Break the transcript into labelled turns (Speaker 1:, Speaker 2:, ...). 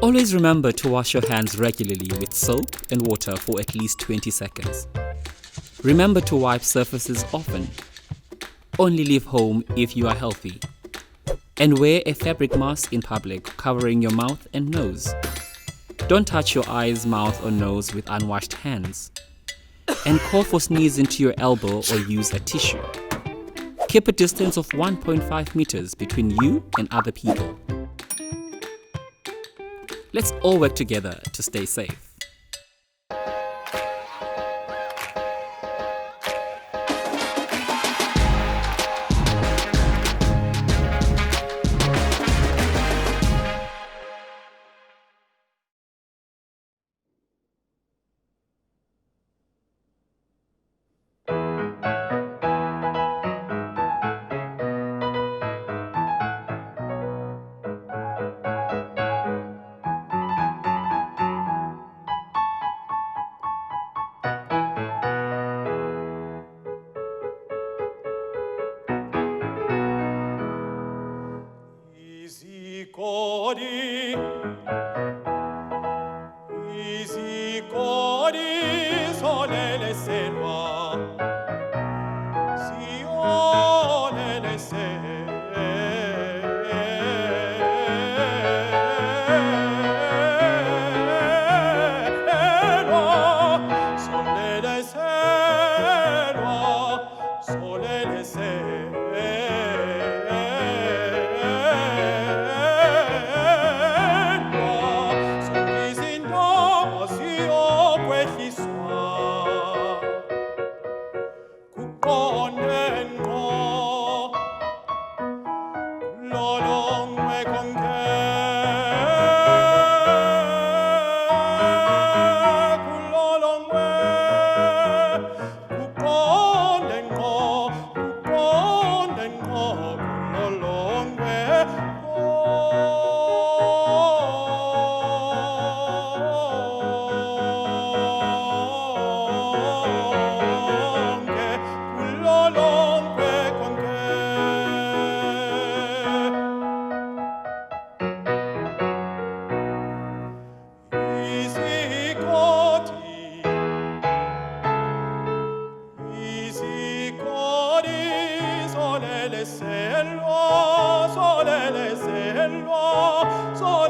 Speaker 1: Always remember to wash your hands regularly with soap and water for at least 20 seconds. Remember to wipe surfaces often. Only leave home if you are healthy. And wear a fabric mask in public covering your mouth and nose. Don't touch your eyes, mouth or nose with unwashed hands. And cough or sneeze into your elbow or use a tissue. Keep a distance of 1.5 meters between you and other people. Let's all work together to stay safe.
Speaker 2: Izigodi, Izigodi, Ziyolelezelwa, Ziyolelezelwa, Ziyolelezelwa, Ziyolelezelwa.